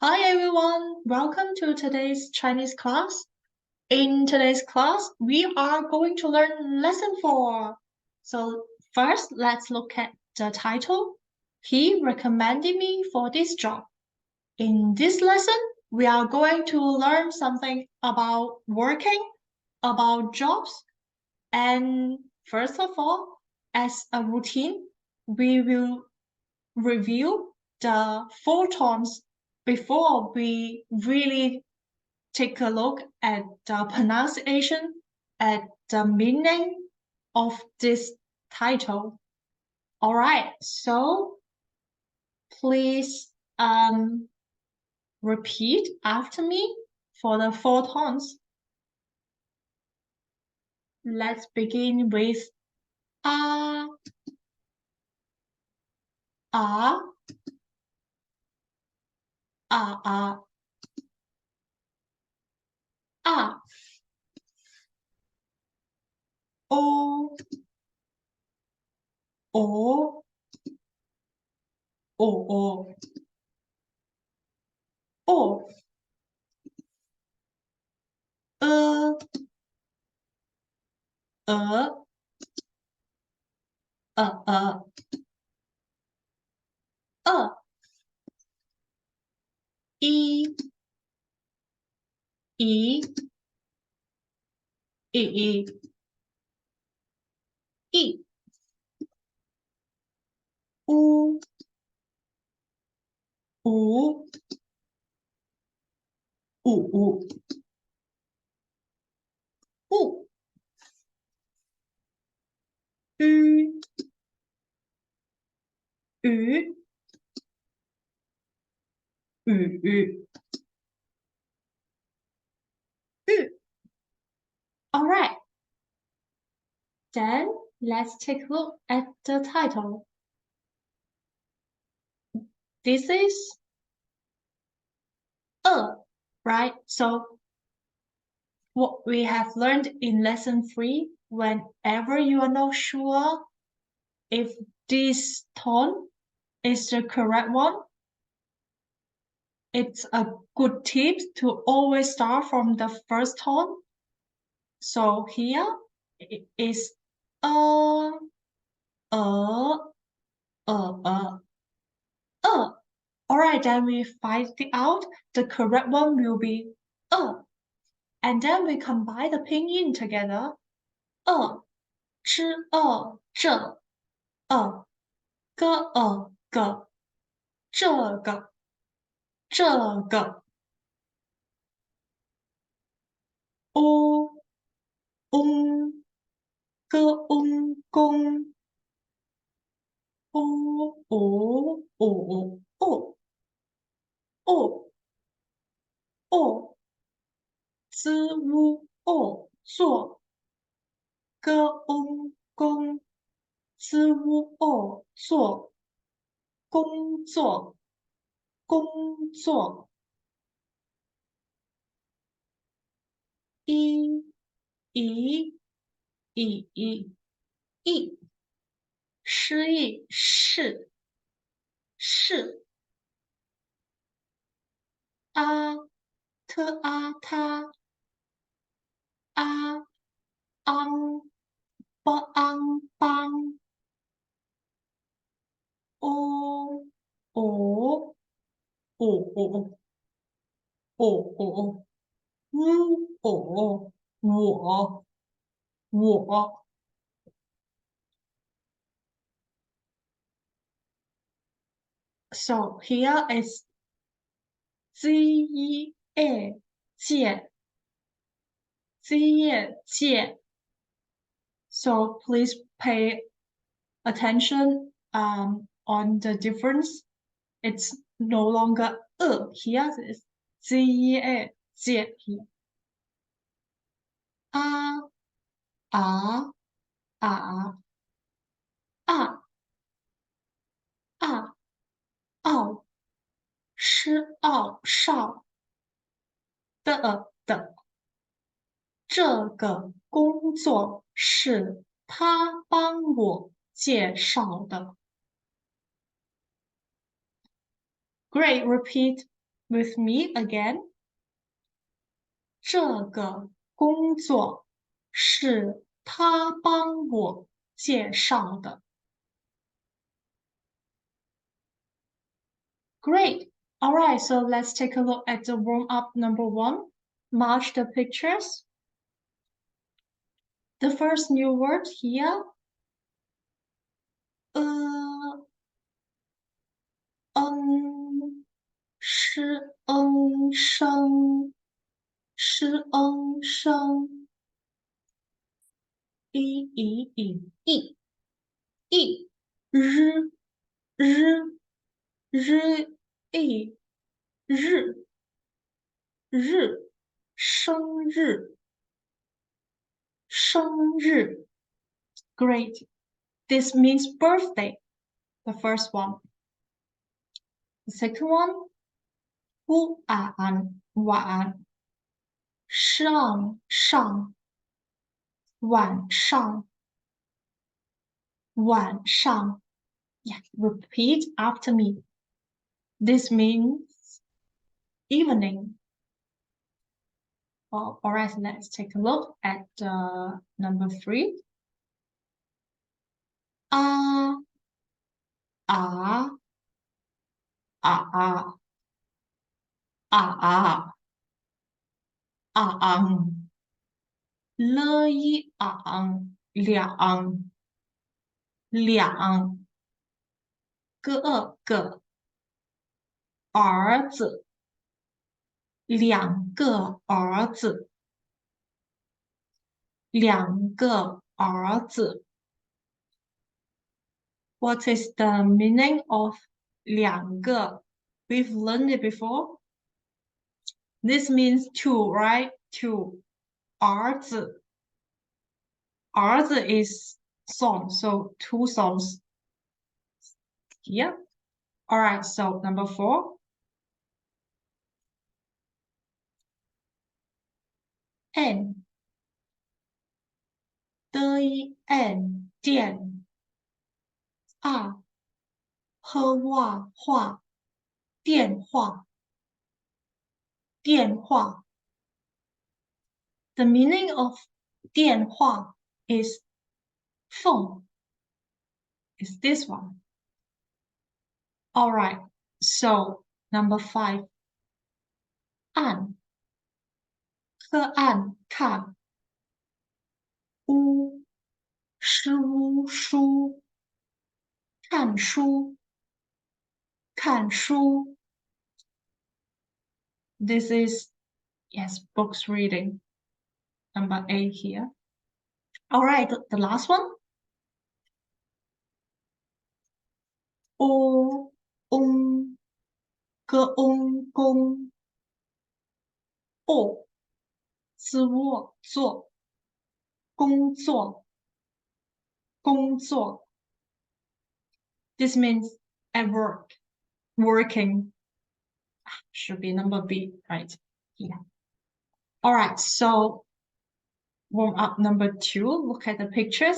Hi everyone, welcome to today's Chinese class. In today's class, we are going to learn lesson 4. So first, let's look at the title. He recommended me for this job. In this lesson, we are going to learn something about working, about jobs, and first of all, as a routine, we will review the 4 tones before we really take a look at the pronunciation, at the meaning of this title. All right, so please repeat after me for the 4 tones. Let's begin with a, a, a, a, o, o, o, o, e, e, e, e, e, u, u, u, u, ü, ü, ü. All right. Then let's take a look at the title. This is right? So what we have learned in lesson 3, whenever you are not sure if this tone is the correct one, it's a good tip to always start from the first tone. So here it is All right, then we find it out. The correct one will be and then we combine the pinyin together. 吃这个这个 o公 o 支乌做公支乌做工作一一失忆是啊他啊昂邦哦哦哦哦我我 So here is 借 借 So please pay attention on the difference. It's no longer here is 借 here. 啊啊啊啊啊奥是少的这个工作是他帮我介绍的。Great, repeat with me again. 这个工作是他帮我介绍的。Great. All right, so let's take a look at the warm-up number 1. Match the pictures. The first new word here. 师生师生一日日日日生日 Great. This means birthday. The first one. The second one. 晚安上晚上 Yeah, repeat after me. This means evening. All right, let's take a look at number 3. 啊啊啊了一两个儿子两个儿子 What is the meaning of 两个? We've learned it before. This means two, right? Two. 儿子 is son, so two sons. Here. All right, so number 4. N. 电话电话 The meaning of 电话 is phone. Is this one. All right, so number 5. 看书看书 This is, yes, books reading. Number 8 here. All right, the last one. 公工作 This means at work, working. Should be number B, right? Yeah. All right, so warm up number 2. Look at the pictures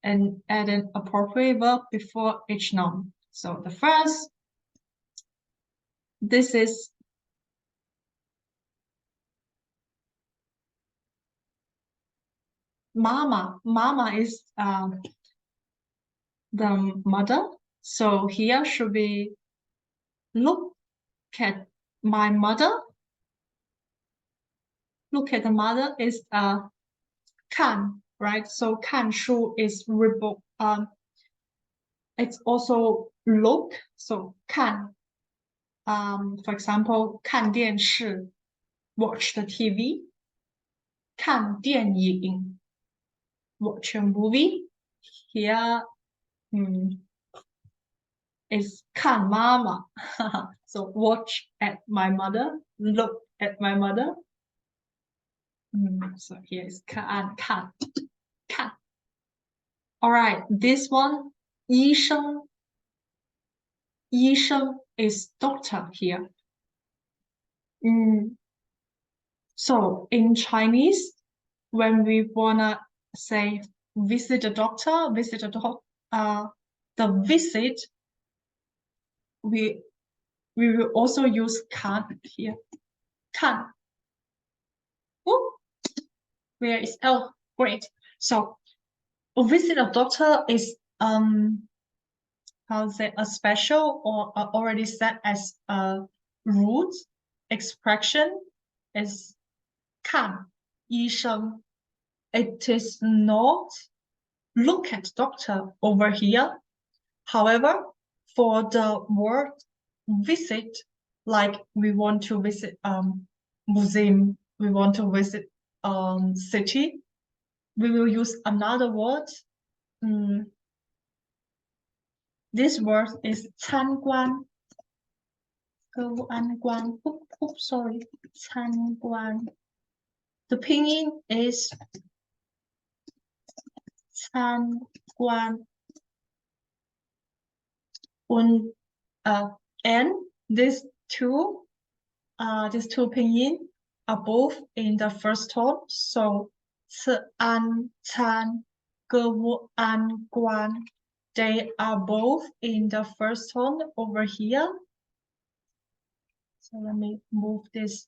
and add an appropriate verb before each noun. So the first, this is mama. Mama is the mother. So here should be look at my mother. Look at the mother is 看, right? So 看书 is it's also look. So 看. For example, 看电视 watch the TV. 看电影 watch a movie. Here is 看妈妈 So watch at my mother, look at my mother. So here is 看 All right, this one 医生 is doctor here. So in Chinese, when we wanna say visit a doctor, the visit, we we will also use can here. Can. Oh, where is oh great. So visit a doctor is how to say a special or already set as a root expression is 看医生. It is not look at doctor over here. However, for the word visit, like we want to visit museum, we want to visit city, we will use another word. This word is 参观. Oops, sorry. 参观. The pinyin is 参观. And these two pinyin are both in the first tone. So 次安参歌舞安观, they are both in the first tone over here. So let me move this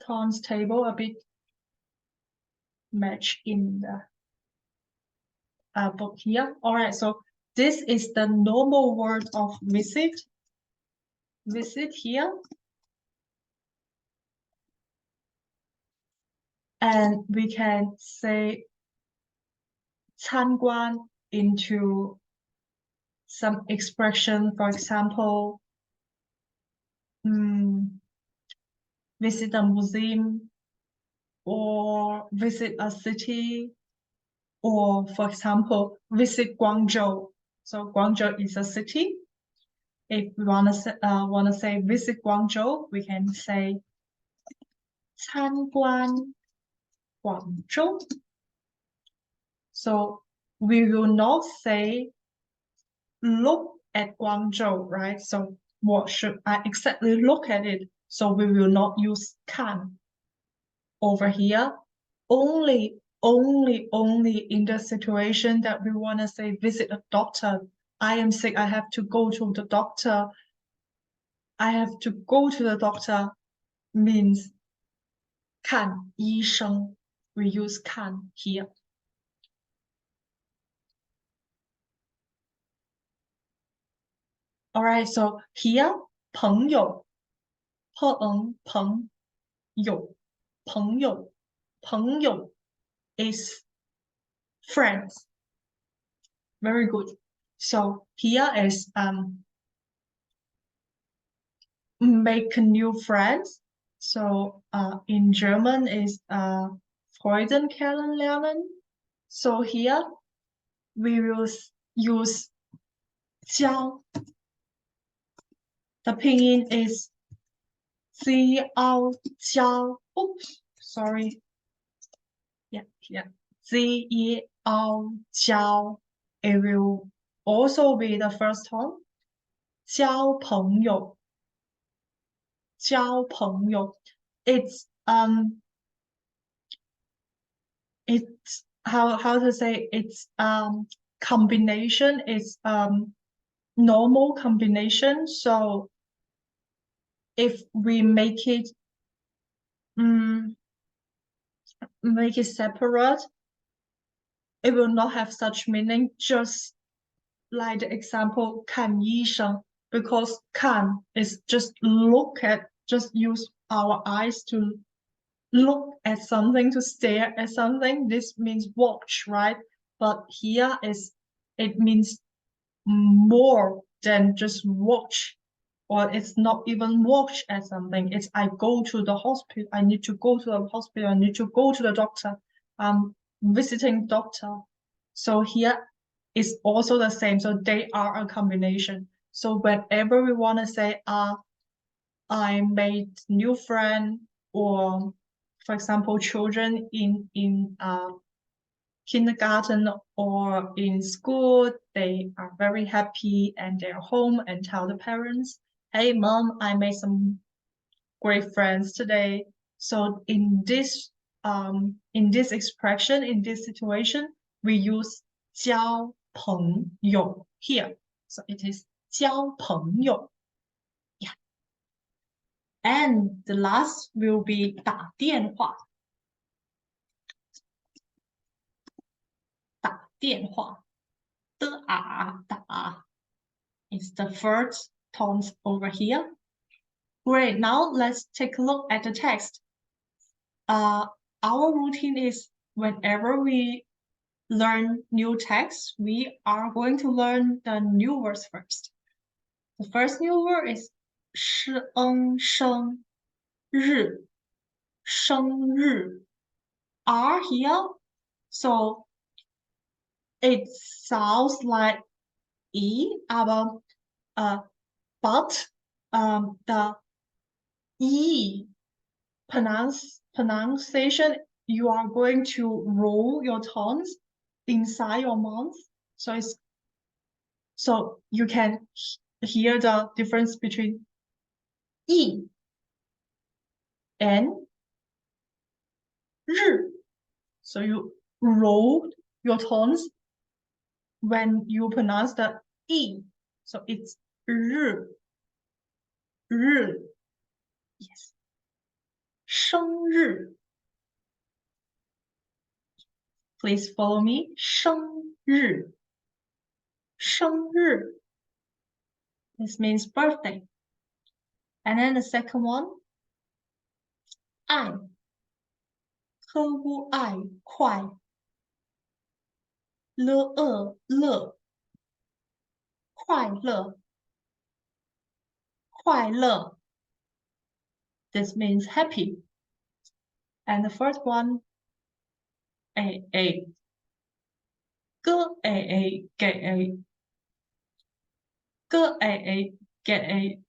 tones table a bit, match in the book here. All right, so this is the normal word of visit. Visit here. And we can say 参观 into some expression, for example, visit a museum or visit a city, or for example, visit Guangzhou. So Guangzhou is a city. If we wanna say visit Guangzhou, we can say 参观广州. So we will not say look at Guangzhou, right? So what should I exactly look at it? So we will not use can over here. Only in the situation that we want to say visit a doctor. I am sick, I have to go to the doctor. I have to go to the doctor means 看医生. We use 看 here. All right, so here 朋友, 朋友 is friends. Very good. So here is make new friends. So in German is Freuden kennenlernen. So here we will use 交. The pinyin is 交. Oops, sorry. Yeah. 交. It will also be the first tone. 交朋友. It's how to say, it's combination, it's normal combination. So if we make it separate, it will not have such meaning, just like the example 看医生, because 看 is just look at, just use our eyes to look at something, to stare at something. This means watch, right? But here it means more than just watch, or it's not even watch at something. It's I go to the hospital, I need to go to the hospital, I need to go to the doctor, visiting doctor. So here is also the same. So they are a combination. So whenever we want to say I made new friend, or for example, children in kindergarten or in school, they are very happy and they're home and tell the parents, hey mom, I made some great friends today. So in this expression, in this situation, we use 交朋友 here. So it is 交朋友. And the last will be 打电话。打电话。打 is the first tones over here. Great. Now let's take a look at the text. Our routine is whenever we learn new text, we are going to learn the new words first. The first new word is 生日生日 R here. So it sounds like E, but the E pronunciation, you are going to roll your tongues inside your mouth. So you can hear the difference between E and 日. So you roll your tongues when you pronounce the E. So it's 日. Yes. 生日. Please follow me. 生日. 生日. This means birthday. And then the second one, 爱. 科乌爱快。乐快乐。快乐. This means happy. And the first one, A. 哥 A get A. 哥 A get A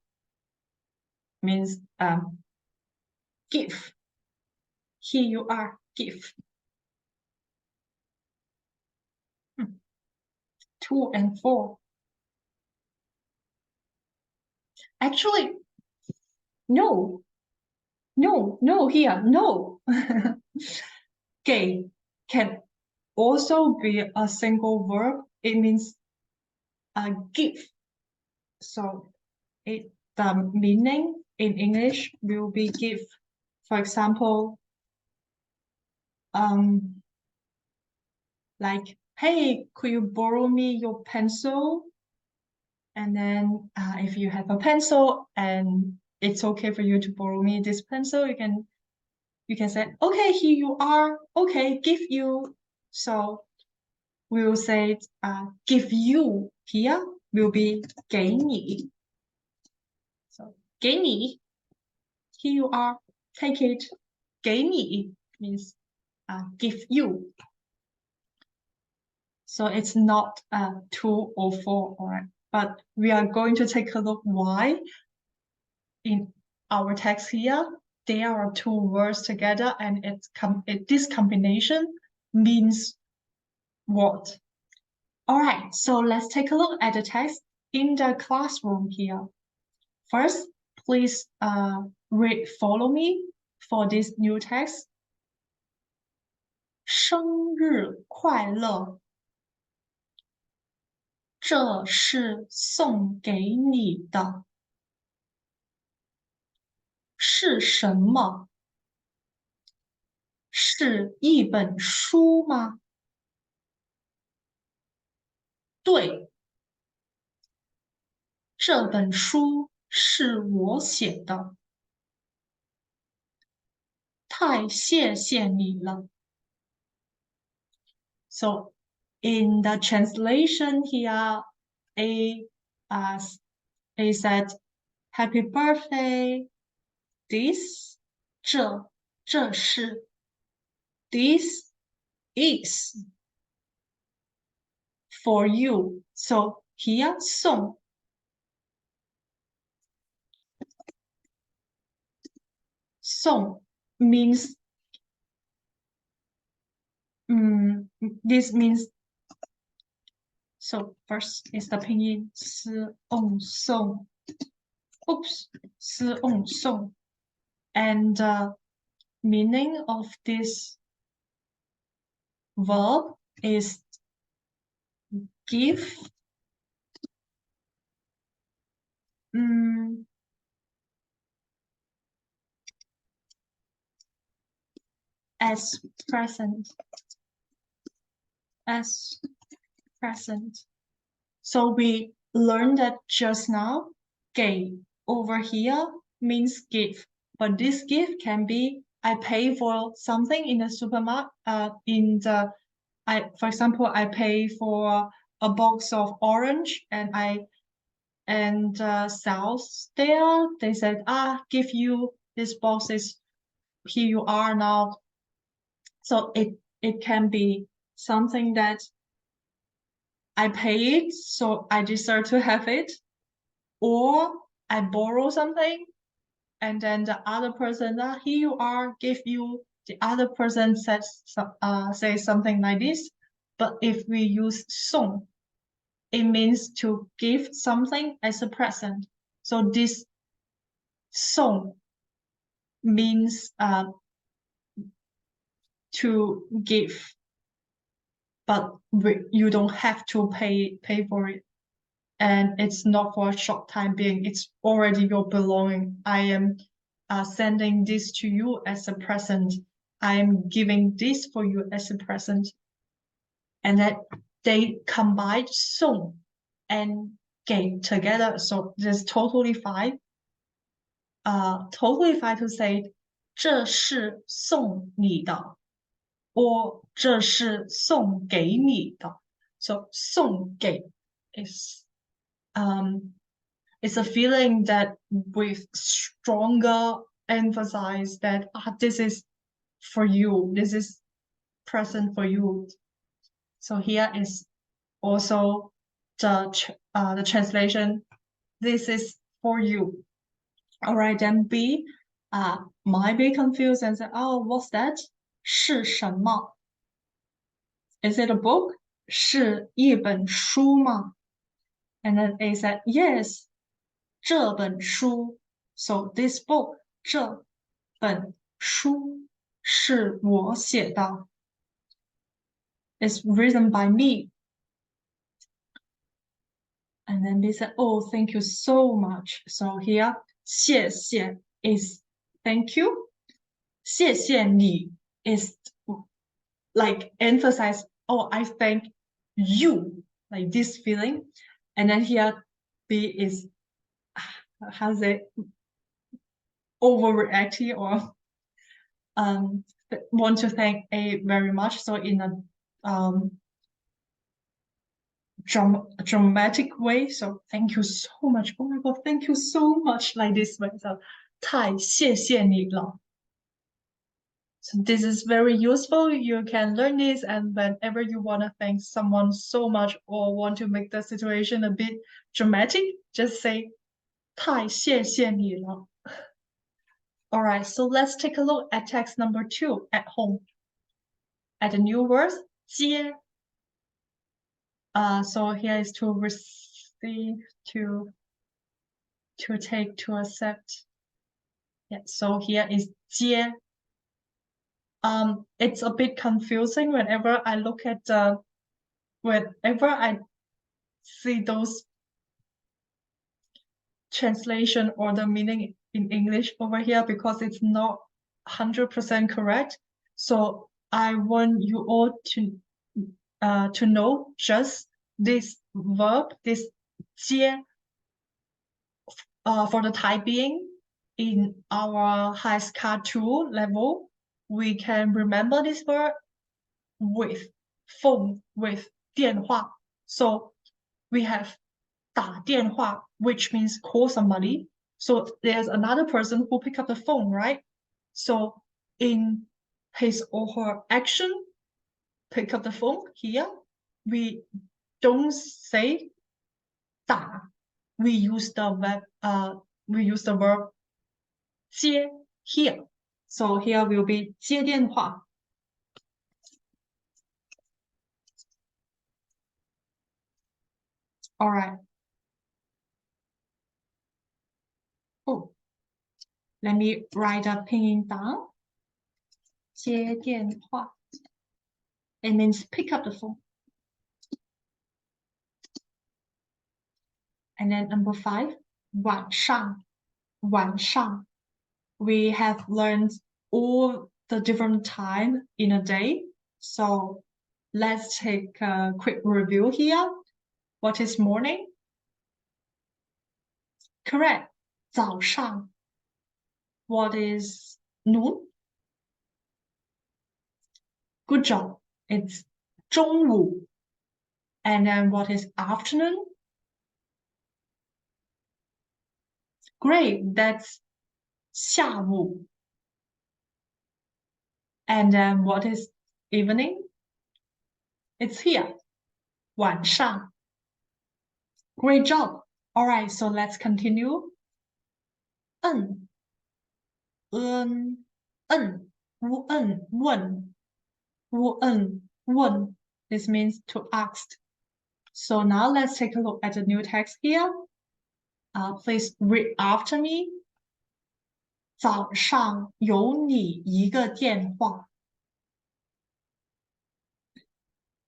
means give. Here you are, give. 2 and 4. Actually, no here, no. Gay can also be a single verb. It means give. So the meaning in English will be give. For example, like, hey, could you borrow me your pencil? And then if you have a pencil and it's okay for you to borrow me this pencil, you can say, okay, here you are. Okay, give you. So we will say give you here will be 给你. So 给你, here you are, take it. 给你 means give you. So it's not 2 or 4, all right? But we are going to take a look why in our text here, there are 2 words together and this combination means what? All right, so let's take a look at the text in the classroom here. First, please follow me for this new text. 生日快乐，这是送给你的。是什么？是一本书吗？对，这本书是我写的。太谢谢你了。So in the translation here, A said, "Happy birthday." This, 这是 this is for you. So here, 送 means this means, so first is the pinyin 私 on 送 oops 私 on 送 and meaning of this verb is give as present. As present. So we learned that just now, 给 over here means give. But this gift can be I pay for something in the supermarket. For example, I pay for a box of orange, and sales there they said, give you this boxes. Here you are now. So it can be something that I pay it, so I deserve to have it, or I borrow something, and then the other person, here you are, give you. The other person says something like this. But if we use 送, it means to give something as a present. So this 送 means to give, but you don't have to pay for it. And it's not for a short time being, it's already your belonging. I am sending this to you as a present. I am giving this for you as a present. And that they combine 送 and 给 together. So it's totally fine. Totally fine to say 这是送你的 or 这是送给你的. So 送给 is it's a feeling that with stronger emphasize that this is for you, this is present for you. So here is also the translation, this is for you. All right, then B might be confused and say, oh, what's that? 是什么? Is it a book? 是一本书吗? And then A said, yes, 这本书. So this book, 这本书是我写的. It's written by me. And then they said, oh, thank you so much. So here, 谢谢 is thank you. 谢谢你 is like emphasize, oh, I thank you, like this feeling. And then here, B is, how's it, overreacting or want to thank A very much. So in a dramatic way. So thank you so much. Oh my God, thank you so much, like this way. So 太谢谢你了. So this is very useful. You can learn this, and whenever you want to thank someone so much or want to make the situation a bit dramatic, just say 太谢谢你了. All right, so let's take a look at text number 2 at home. At the new word, 接. So here is to receive, to take, to accept. Yeah, so here is 接. It's a bit confusing whenever I look at whenever I see those translation or the meaning in English over here, because it's not 100% correct. So I want you all to know just this verb, this 接, for the time being in our HSK 2 level, we can remember this word with phone, with 电话. So we have 打电话, which means call somebody. So there's another person who pick up the phone, right? So in his or her action, pick up the phone here, we don't say 打. We use the verb 接 here. So here will be 接电话. All right. Oh, let me write a pinyin down. 接电话. It means pick up the phone. And then number 5, 晚上. 晚上. We have learned all the different time in a day. So let's take a quick review here. What is morning? Correct. 早上. What is noon? Good job. It's 中午. And then what is afternoon? Great. That's 下午. And then what is evening? It's here. 晚上. Great job. All right, so let's continue. 嗯问 This means to ask. So now let's take a look at the new text here. Please read after me. 早上有你一个电话。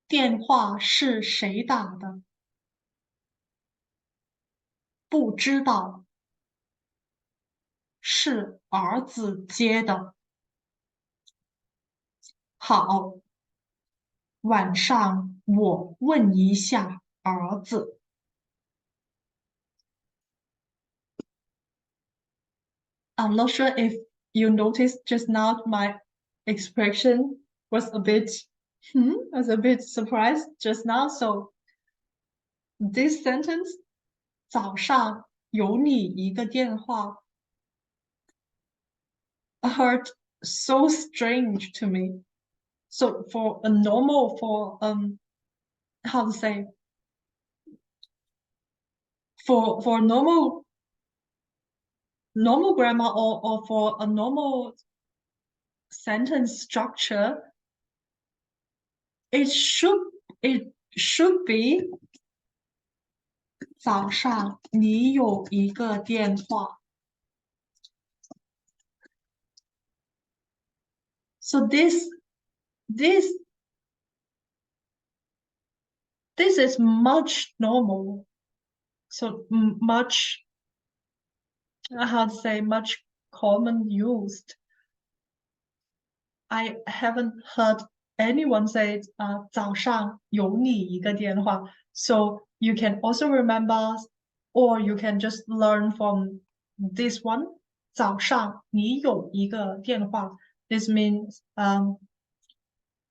电话是谁打的？不知道。是儿子接的。好，晚上我问一下儿子。I'm not sure if you noticed just now my expression was a bit surprised just now. So this sentence 早上有你一个电话 heard so strange to me. So for a normal how to say for normal grammar or for a normal sentence structure, it should be 早上你有一个电话。So this is much normal. So much how to say much common used. I haven't heard anyone say 早上有你一个电话. So you can also remember or you can just learn from this one. 早上你有一个电话. This means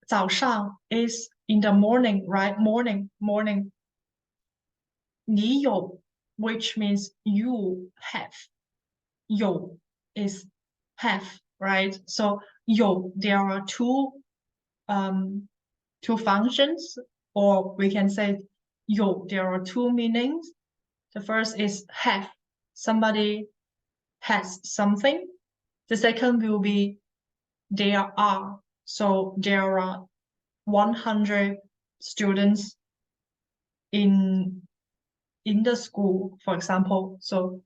早上 is in the morning, right? Morning. 你有 which means you have. 有 is have, right? So 有 there are two functions, or we can say 有 there are two meanings. The first is have, somebody has something. The second will be there are, so there are 100 students in the school, for example. So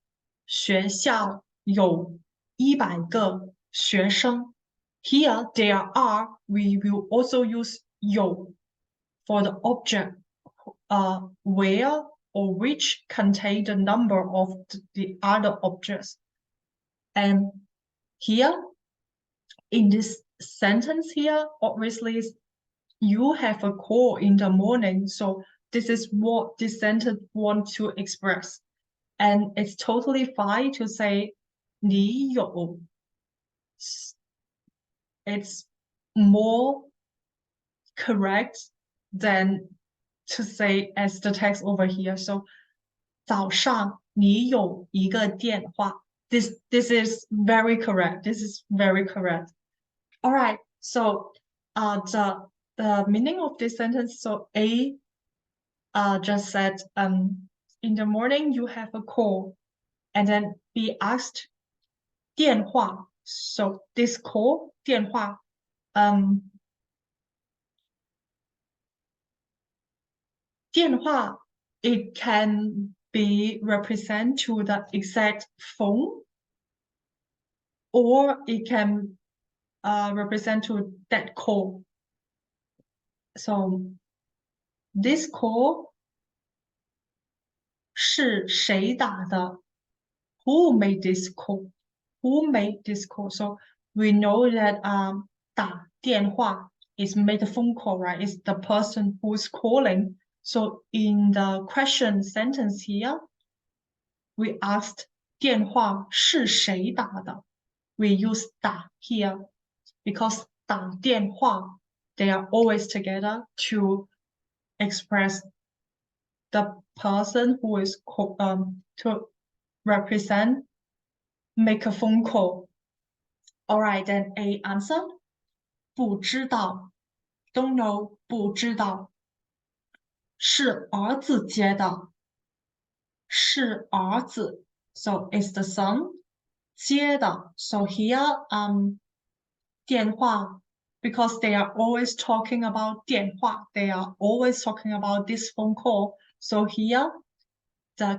学校有100个学生. Here there are, we will also use 有 for the object where or which contain the number of the other objects. And here in this sentence here, obviously you have a call in the morning. So this is what this sentence wants to express. And it's totally fine to say 你有. It's more correct than to say as the text over here. So 早上你有一个电话. This is very correct. This is very correct. All right. So the meaning of this sentence. So A just said in the morning you have a call, and then B asked 电话. So this call 电话 电话 it can be represent to the exact phone, or it can represent to that call. So this call 是谁打的? Who made this call? Who made this call? So we know that 打电话 is make a phone call, right? It's the person who is calling. So in the question sentence here, we asked 电话是谁打的? We use 打 here because 打电话 they are always together to express the person who is to represent make a phone call. All right, then A answer 不知道 don't know 不知道是儿子接的是儿子 so it's the son 接的 so here 电话 because they are always talking about 电话 they are always talking about this phone call so here the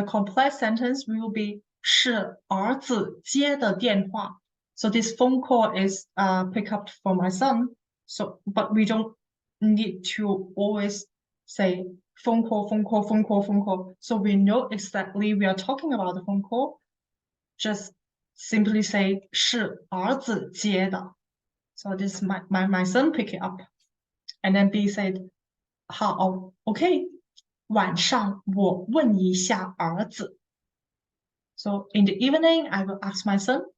complex sentence will be 是儿子接的电话 so this phone call is picked up for my son so but we don't need to always say phone call phone call phone call phone call so we know exactly we are talking about the phone call just simply say 是儿子接的 so this is my son pick it up and then B said 好 okay 晚上我问一下儿子 so in the evening I will ask my son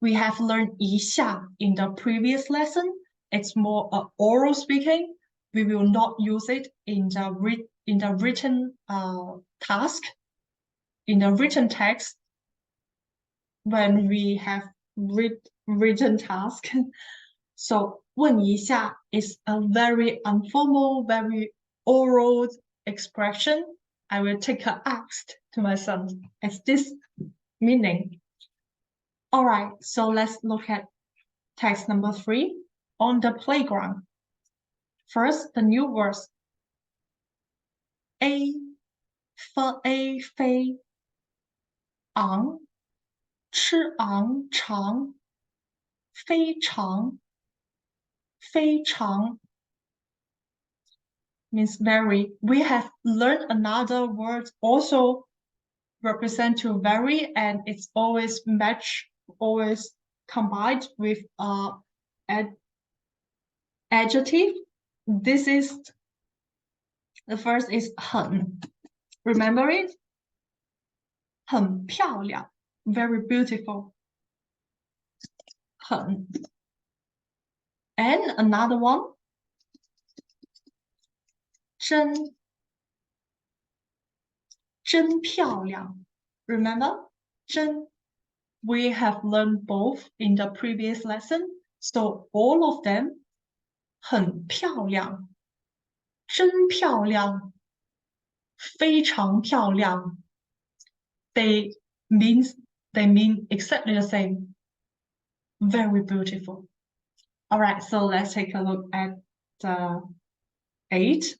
we have learned 一下 in the previous lesson it's more oral speaking we will not use it in the written task in the written text when we have written task so 问一下 is a very informal very oral expression I will take a asked to my son it's this meaning all right so let's look at text number 3 on the playground first the new words a飞昂吃昂长非常非常 means very we have learned another word also represent to vary and it's always match always combined with adjective this is the first is 很 remember it 很漂亮 very beautiful 很 and another one 真漂亮 remember 真 we have learned both in the previous lesson so all of them 很漂亮真漂亮非常漂亮 they mean exactly the same very beautiful all right so let's take a look at the 8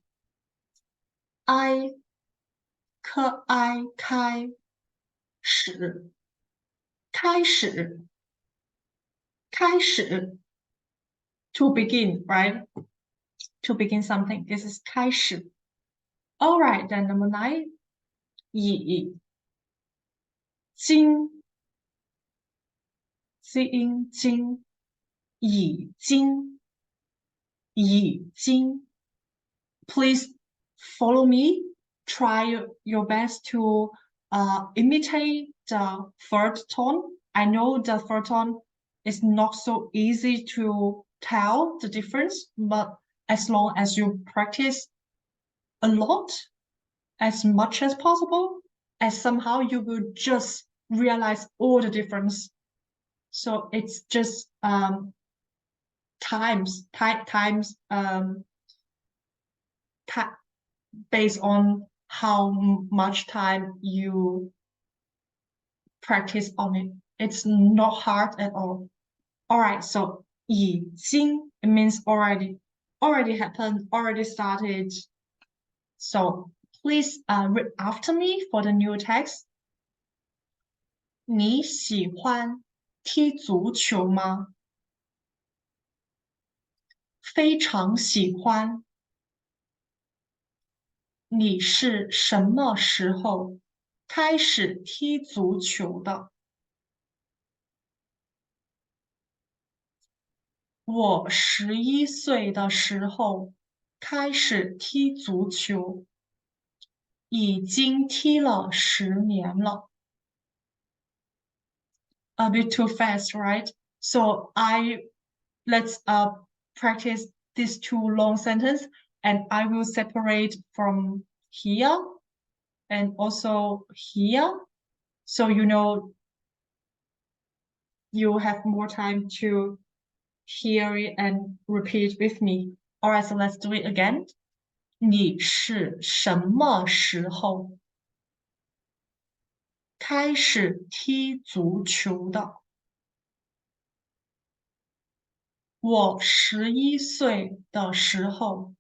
可爱开始开始开始 to begin right to begin something this is 开始 all right then number 9已经经经已经已经 please follow me try your best to imitate the third tone I know the third tone is not so easy to tell the difference but as long as you practice a lot as much as possible and somehow you will just realize all the difference so it's just times based on how much time you practice on it it's not hard at all all right so 已经 it means already happened already started so please read after me for the new text 你喜欢踢足球吗非常喜欢你是什么时候开始踢足球的我11岁的时候开始踢足球，已经踢了10年了。A bit too fast, right? So let's practice these two long sentences, and I will separate from here and also here, so you have more time to hear it and repeat with me. All right, so let's do it again. 你是什么时候开始踢足球的？我11岁的时候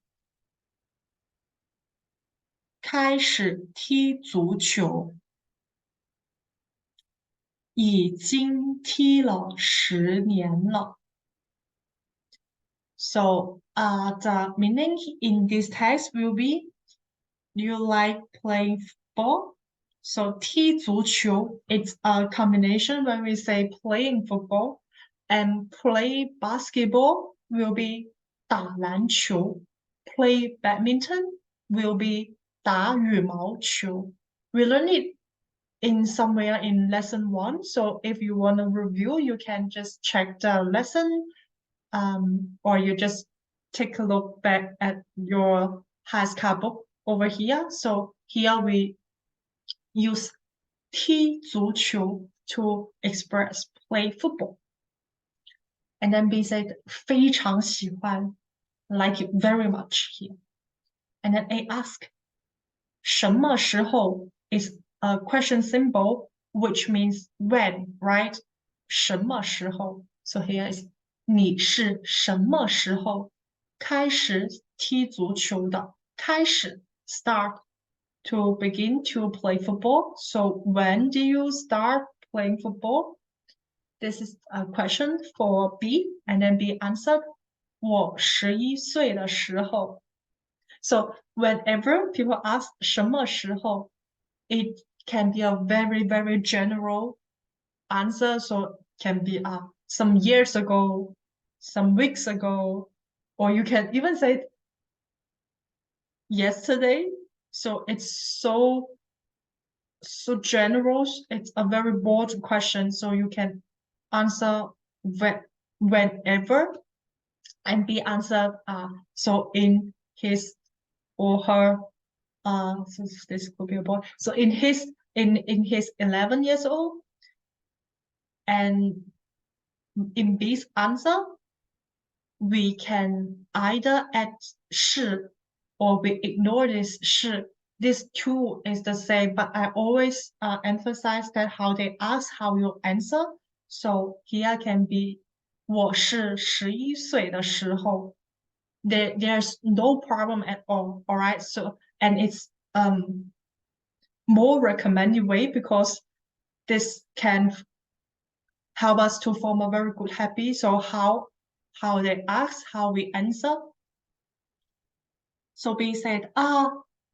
开始踢足球，已经踢了10年了。So, the meaning in this text will be, you like playing football? So, 踢足球, it's a combination when we say playing football, and play basketball will be 打篮球. Play badminton will be 打羽毛球. We learn it in somewhere in lesson 1. So if you want to review, you can just check the lesson, or you just take a look back at your HSK book over here. So here we use 踢足球 to express play football. And then B said 非常喜欢, like it very much here. And then A ask 什么时候 is a question symbol, which means when, right? 什么时候? So here is 你是什么时候开始踢足球的？开始 start to begin to play football. So when do you start playing football? This is a question for B, and then B answered 我11岁的时候. So whenever people ask 什么时候, it can be a very, very general answer. So it can be some years ago, some weeks ago, or you can even say yesterday. So it's so general. It's a very broad question. So you can answer whenever, and be answered so in his or her so this could be a boy. So in his 11 years old, and in this answer, we can either add 是 or we ignore this 是. This two is the same, but I always emphasize that how they ask, how you answer. So here can be 我是11岁的时候. There's no problem at all. All right. So, and it's more recommended way, because this can help us to form a very good habit. So how they ask, how we answer. So B said,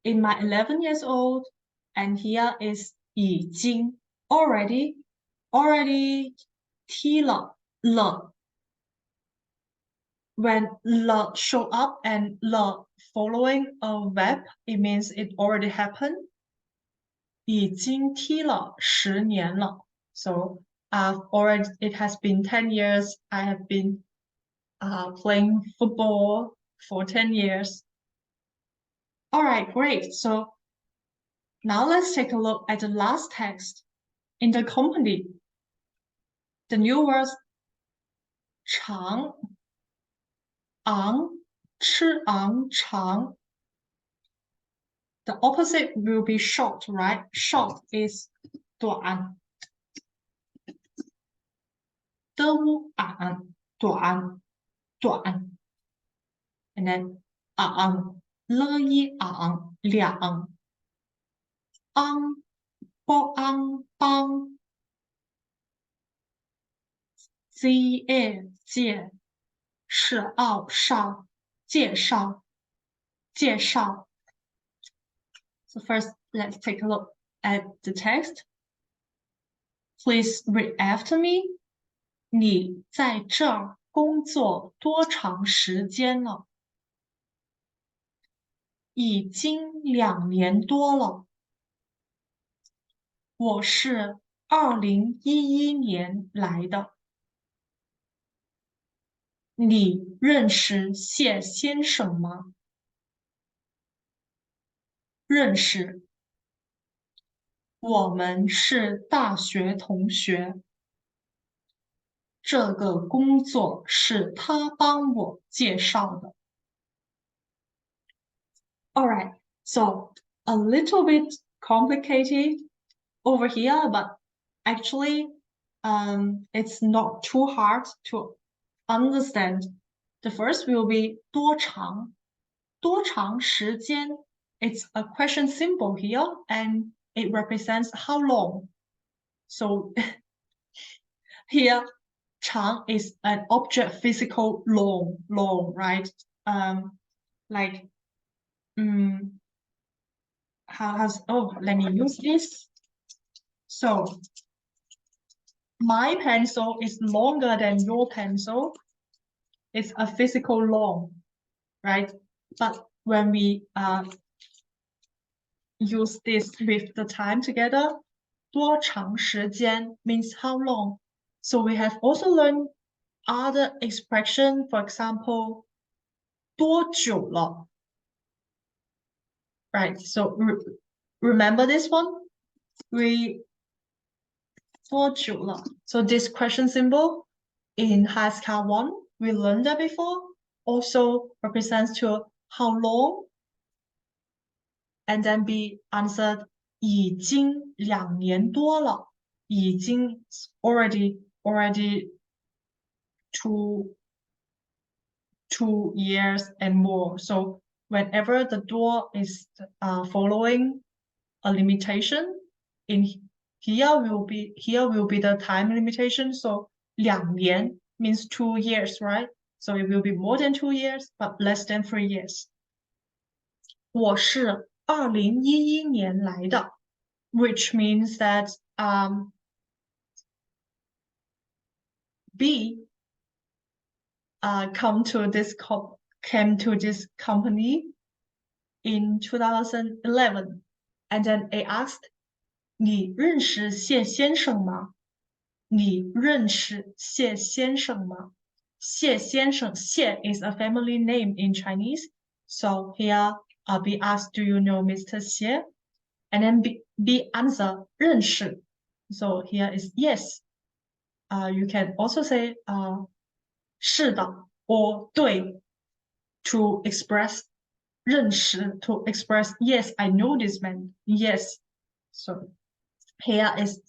in my 11 years old, and here is 已经 already 踢了 when 了 show up and 了 following a verb, it means it already happened. 已经踢了10年了. So it has been 10 years. I have been playing football for 10 years. All right, great. So now let's take a look at the last text. In the company, the new words 长 昂 吃昂长. The opposite will be short, right? Short is 短 短 and then 昂 了一昂两 昂 不昂帮 介是奥少介绍 So first, let's take a look at the text. Please read after me. 你在这儿工作多长时间了？已经2年多了。我是2011年来的。你认识谢先生吗？认识。我们是大学同学。这个工作是他帮我介绍的。All right, so a little bit complicated over here, but actually, it's not too hard to understand. The first will be 多长，多长时间. It's a question symbol here, and it represents how long. So here, 长 is an object physical long, right? Like, let me use this. So my pencil is longer than your pencil. It's a physical long, right? But when we use this with the time together, 多长时间 means how long. So we have also learned other expression, for example, 多久了, right? So remember this one? 多久了? So this question symbol in HSK 1, we learned that before, also represents to how long, and then be answered 已经2年多了，已经 already two years and more. So whenever the door is following a limitation, in here will be the time limitation. So 2年 means 2 years, right? So it will be more than 2 years, but less than 3 years. 我是2011年来的 which means that B came to this company in 2011, and then I asked, 你认识谢先生吗？你认识谢先生吗？谢先生，谢 is a family name in Chinese, so here B asked, do you know Mr. Xie? And then B answer 认识. So here is yes. You can also say 是的 or 对 to express 认识 to express yes, I know this man. Yes. So here is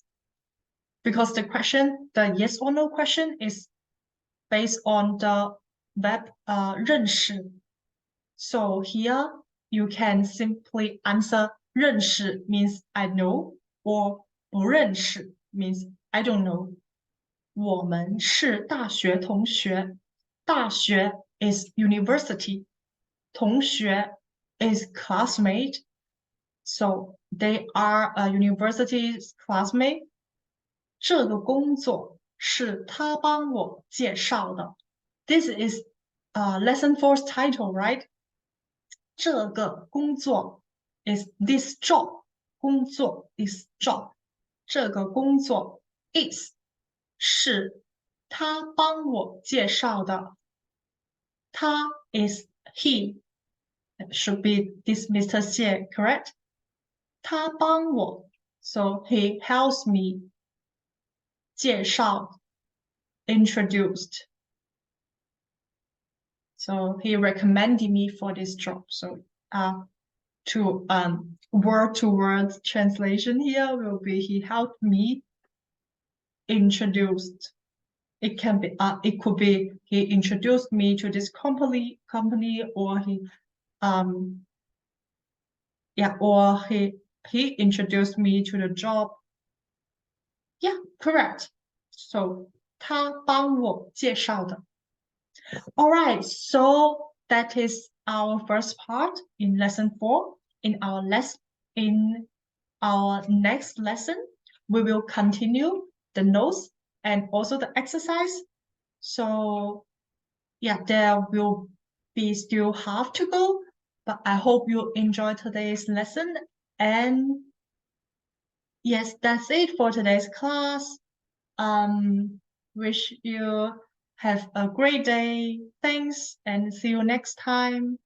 because the question, the yes or no question is based on the verb 认识. So here you can simply answer 认识 means I know, or 不认识 means I don't know. 我们是大学同学。大学 is university. 同学 is classmate. So they are a university's classmate. 这个工作是他帮我介绍的。This is lesson 4's title, right? 这个工作 is this job. 工作 is job. 这个工作 is 是他帮我介绍的。他 is he. Should be this Mr. Xie, correct? 他帮我 so he helps me. 介绍 introduced. So he recommended me for this job. So to word translation here will be he helped me introduced. It can be it could be he introduced me to this company, or he introduced me to the job. Yeah, correct. So 他帮我介绍的。All right, so that is our first part in lesson 4. In our next lesson, we will continue the notes and also the exercise. So yeah, there will be still half to go, but I hope you enjoy today's lesson. And yes, that's it for today's class. Wish you have a great day. Thanks and see you next time.